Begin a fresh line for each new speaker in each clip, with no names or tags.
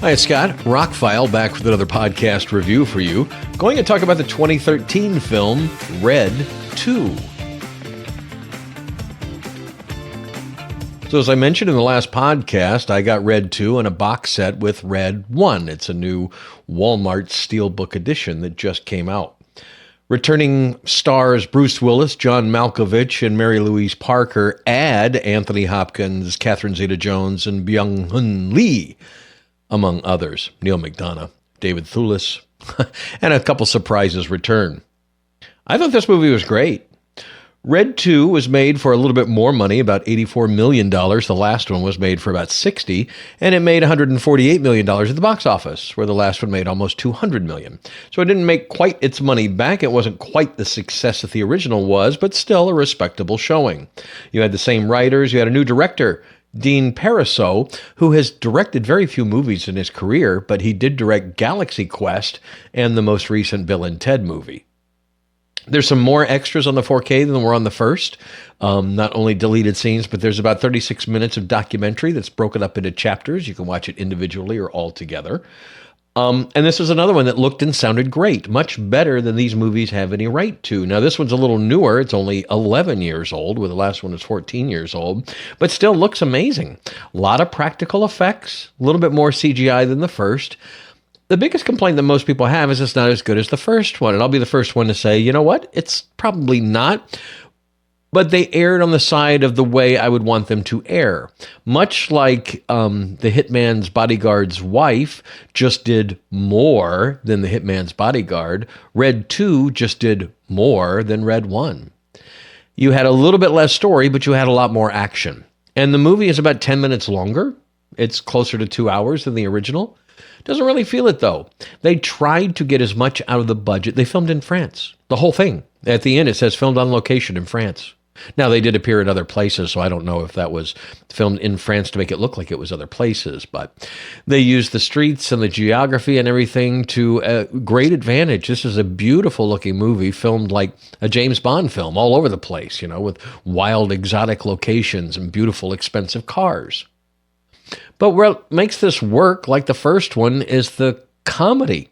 Hi, it's Scott. ROCKFILE back with another podcast review for you. Going to talk about the 2013 film Red 2. So as I mentioned in the last podcast, I got Red 2 in a box set with Red 1. It's a new Walmart Steelbook edition that just came out. Returning stars Bruce Willis, John Malkovich, and Mary Louise Parker add Anthony Hopkins, Catherine Zeta-Jones, and Byung-Hun Lee, among others. Neil McDonough, David Thewlis, and a couple surprises return. I thought this movie was great. Red 2 was made for a little bit more money, about $84 million. The last one was made for about $60, and it made $148 million at the box office, where the last one made almost $200 million. So it didn't make quite its money back. It wasn't quite the success that the original was, but still a respectable showing. You had the same writers. You had a new director, Dean Parisot, who has directed very few movies in his career, but he did direct Galaxy Quest and the most recent Bill and Ted movie. There's some more extras on the 4K than were on the first. Not only deleted scenes, but there's about 36 minutes of documentary that's broken up into chapters. You can watch it individually or all together. And this was another one that looked and sounded great, much better than these movies have any right to. Now, this one's a little newer. It's only 11 years old, where the last one is 14 years old, but still looks amazing. A lot of practical effects, a little bit more CGI than the first. The biggest complaint that most people have is it's not as good as the first one. And I'll be the first one to say, you know what? It's probably not. But they erred on the side of the way I would want them to err. Much like the Hitman's Bodyguard's wife just did more than the Hitman's Bodyguard, Red 2 just did more than Red 1. You had a little bit less story, but you had a lot more action. And the movie is about 10 minutes longer. It's closer to 2 hours than the original. Doesn't really feel it, though. They tried to get as much out of the budget. They filmed in France, the whole thing. At the end, it says filmed on location in France. Now, they did appear in other places, so I don't know if that was filmed in France to make it look like it was other places, but they used the streets and the geography and everything to great advantage. This is a beautiful-looking movie filmed like a James Bond film all over the place, you know, with wild, exotic locations and beautiful, expensive cars. But what makes this work like the first one is the comedy.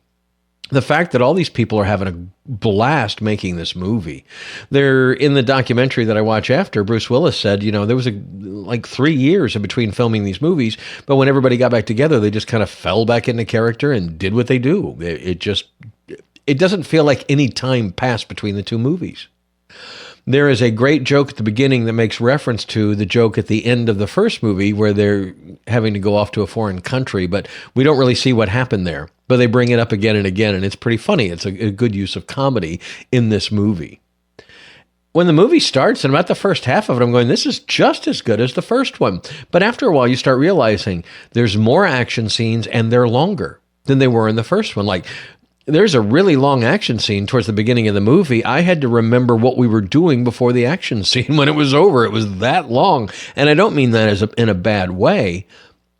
The fact that all these people are having a blast making this movie. They're in the documentary that I watch after, Bruce Willis said, you know, there was like 3 years in between filming these movies, but when everybody got back together, they just kind of fell back into character and did what they do. It doesn't feel like any time passed between the two movies. There is a great joke at the beginning that makes reference to the joke at the end of the first movie where they're having to go off to a foreign country, but we don't really see what happened there. But they bring it up again and again, and it's pretty funny. It's a good use of comedy in this movie. When the movie starts, and about the first half of it, I'm going, this is just as good as the first one. But after a while, you start realizing there's more action scenes, and they're longer than they were in the first one. Like, there's a really long action scene towards the beginning of the movie. I had to remember what we were doing before the action scene when it was over. It was that long. And I don't mean that in a bad way,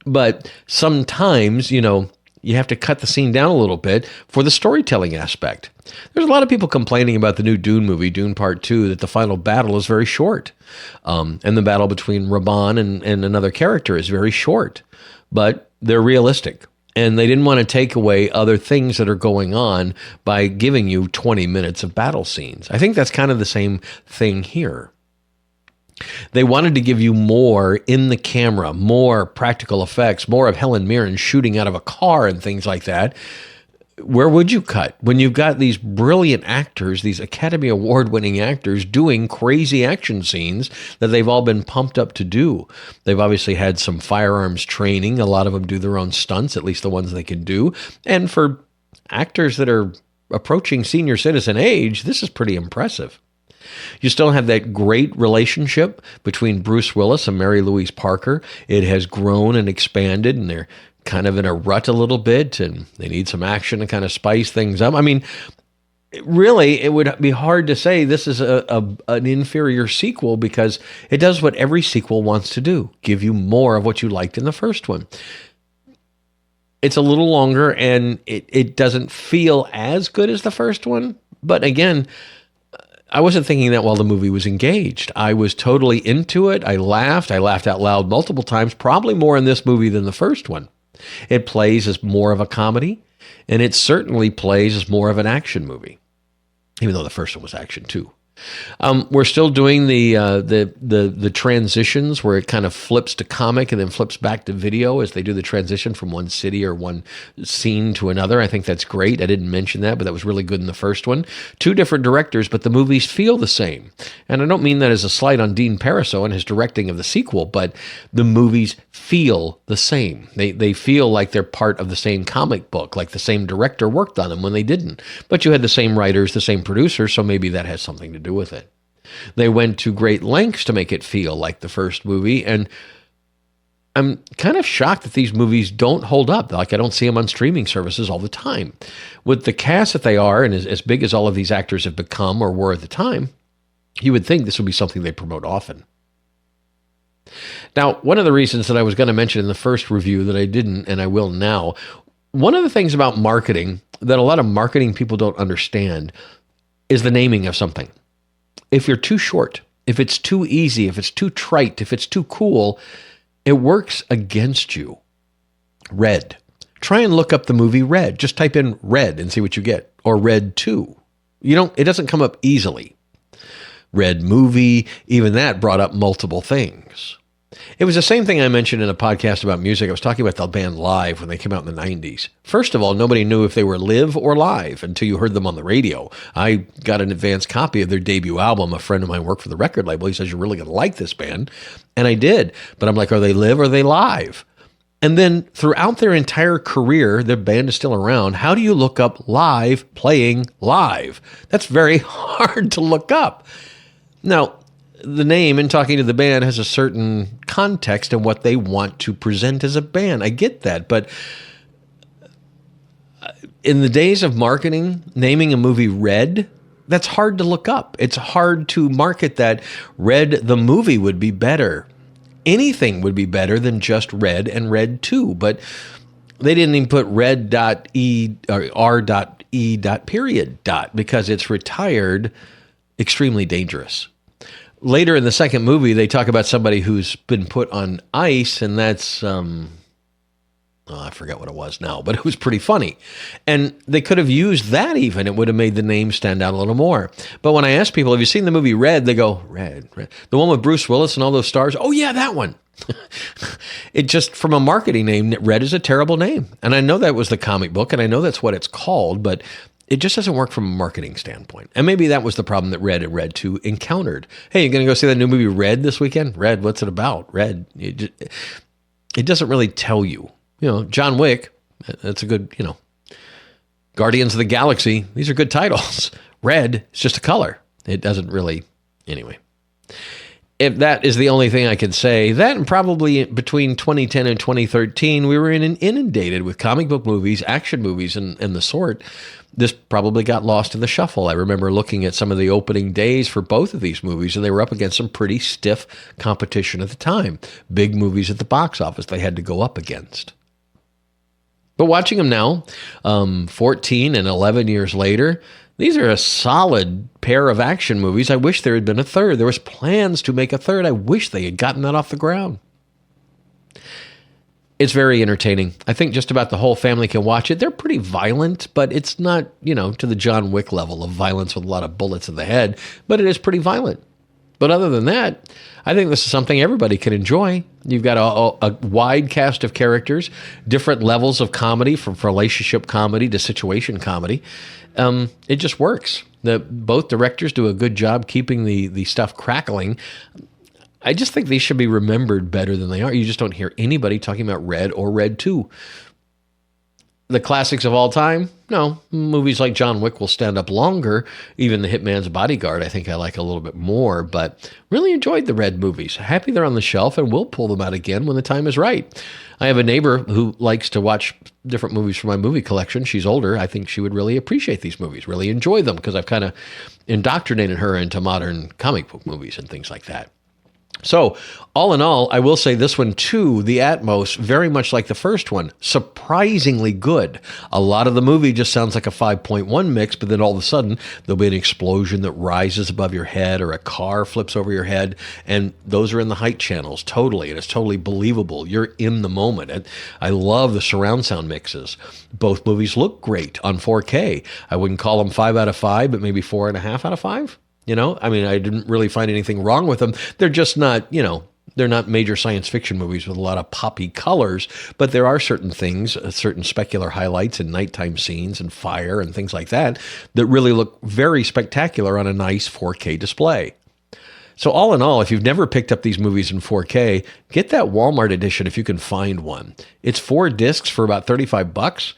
but sometimes, you know, you have to cut the scene down a little bit for the storytelling aspect. There's a lot of people complaining about the new Dune movie, Dune Part 2, that the final battle is very short. And the battle between Raban and another character is very short, but they're realistic. And they didn't want to take away other things that are going on by giving you 20 minutes of battle scenes. I think that's kind of the same thing here. They wanted to give you more in the camera, more practical effects, more of Helen Mirren shooting out of a car and things like that. Where would you cut when you've got these brilliant actors, these Academy Award-winning actors doing crazy action scenes that they've all been pumped up to do? They've obviously had some firearms training. A lot of them do their own stunts, at least the ones they can do. And for actors that are approaching senior citizen age, this is pretty impressive. You still have that great relationship between Bruce Willis and Mary Louise Parker. It has grown and expanded, and they're kind of in a rut a little bit, and they need some action to kind of spice things up. I mean, really, it would be hard to say this is an inferior sequel because it does what every sequel wants to do, give you more of what you liked in the first one. It's a little longer, and it doesn't feel as good as the first one, but again, I wasn't thinking that while the movie was engaged. I was totally into it. I laughed out loud multiple times, probably more in this movie than the first one. It plays as more of a comedy, and it certainly plays as more of an action movie, even though the first one was action too. We're still doing the transitions where it kind of flips to comic and then flips back to video as they do the transition from one city or one scene to another. I think that's great. I didn't mention that, but that was really good in the first one. Two different directors, but the movies feel the same. And I don't mean that as a slight on Dean Parisot and his directing of the sequel, but the movies feel the same. They feel like they're part of the same comic book, like the same director worked on them when they didn't. But you had the same writers, the same producers, so maybe that has something to do with it. They went to great lengths to make it feel like the first movie, and I'm kind of shocked that these movies don't hold up. Like, I don't see them on streaming services all the time. With the cast that they are, and as big as all of these actors have become or were at the time, you would think this would be something they promote often. Now, one of the reasons that I was going to mention in the first review that I didn't, and I will now, one of the things about marketing that a lot of marketing people don't understand is the naming of something. If you're too short, if it's too easy, if it's too trite, if it's too cool, it works against you. Red. Try and look up the movie Red. Just type in Red and see what you get. Or Red 2. It doesn't come up easily. Red movie, even that brought up multiple things. It was the same thing I mentioned in a podcast about music. I was talking about the band Live when they came out in the 90s. First of all, nobody knew if they were live or live until you heard them on the radio. I got an advance copy of their debut album. A friend of mine worked for the record label. He says, "You're really going to like this band." And I did. But I'm like, are they live or are they live? And then throughout their entire career, their band is still around. How do you look up live playing live? That's very hard to look up. Now, the name and talking to the band has a certain context and what they want to present as a band. I get that. But in the days of marketing, naming a movie Red, that's hard to look up. It's hard to market that. Red, the movie, would be better. Anything would be better than just Red and Red 2. But they didn't even put Red.E or R.E. period because it's retired, extremely dangerous. Later in the second movie, they talk about somebody who's been put on ice, and that's, I forget what it was now, but it was pretty funny. And they could have used that even. It would have made the name stand out a little more. But when I ask people, have you seen the movie Red? They go, Red. The one with Bruce Willis and all those stars? Oh, yeah, that one. It just, from a marketing name, Red is a terrible name. And I know that was the comic book, and I know that's what it's called, but it just doesn't work from a marketing standpoint. And maybe that was the problem that Red and Red 2 encountered. Hey, you going to go see that new movie Red this weekend? Red, what's it about? Red. It doesn't really tell you. John Wick, that's a good, Guardians of the Galaxy, these are good titles. Red is just a color. It doesn't really, anyway. If that is the only thing I can say, that and probably between 2010 and 2013, we were inundated with comic book movies, action movies, and the sort. This probably got lost in the shuffle. I remember looking at some of the opening days for both of these movies, and they were up against some pretty stiff competition at the time. Big movies at the box office they had to go up against. But watching them now, 14 and 11 years later, these are a solid pair of action movies. I wish there had been a third. There was plans to make a third. I wish they had gotten that off the ground. It's very entertaining. I think just about the whole family can watch it. They're pretty violent, but it's not, to the John Wick level of violence with a lot of bullets in the head, but it is pretty violent. But other than that, I think this is something everybody can enjoy. You've got a wide cast of characters, different levels of comedy, from relationship comedy to situation comedy. It just works. Both directors do a good job keeping the stuff crackling. I just think these should be remembered better than they are. You just don't hear anybody talking about Red or Red 2. The classics of all time? No. Movies like John Wick will stand up longer. Even The Hitman's Bodyguard, I think I like a little bit more, but really enjoyed the Red movies. Happy they're on the shelf, and we'll pull them out again when the time is right. I have a neighbor who likes to watch different movies from my movie collection. She's older. I think she would really appreciate these movies, really enjoy them, because I've kind of indoctrinated her into modern comic book movies and things like that. So, all in all, I will say this one too, the Atmos, very much like the first one, surprisingly good. A lot of the movie just sounds like a 5.1 mix, but then all of a sudden there'll be an explosion that rises above your head or a car flips over your head, and those are in the height channels totally, and it's totally believable. You're in the moment. And I love the surround sound mixes. Both movies look great on 4K. I wouldn't call them 5 out of 5, but maybe 4.5 out of 5. I mean, I didn't really find anything wrong with them. They're just not, they're not major science fiction movies with a lot of poppy colors, but there are certain things, certain specular highlights and nighttime scenes and fire and things like that really look very spectacular on a nice 4K display. So all in all, if you've never picked up these movies in 4K, get that Walmart edition if you can find one. It's 4 discs for about $35.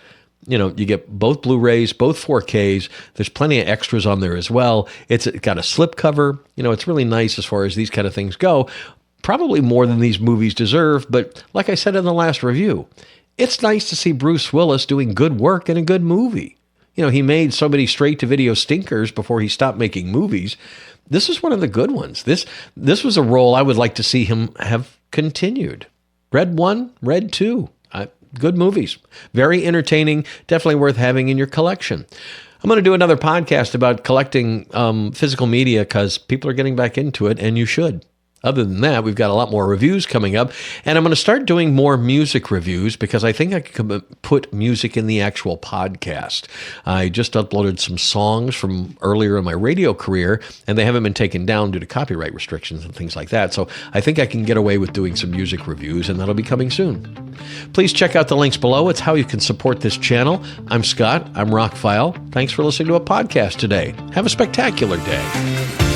You get both Blu-rays, both 4Ks. There's plenty of extras on there as well. It's got a slipcover. It's really nice as far as these kind of things go. Probably more than these movies deserve, but like I said in the last review, it's nice to see Bruce Willis doing good work in a good movie. He made so many straight-to-video stinkers before he stopped making movies. This is one of the good ones. This was a role I would like to see him have continued. Red 1, Red 2. Good movies. Very entertaining. Definitely worth having in your collection. I'm going to do another podcast about collecting physical media because people are getting back into it, and you should. Other than that, we've got a lot more reviews coming up, and I'm going to start doing more music reviews because I think I can put music in the actual podcast. I just uploaded some songs from earlier in my radio career, and they haven't been taken down due to copyright restrictions and things like that. So I think I can get away with doing some music reviews, and that'll be coming soon. Please check out the links below. It's how you can support this channel. I'm Scott. I'm ROCKFILE. Thanks for listening to a podcast today. Have a spectacular day.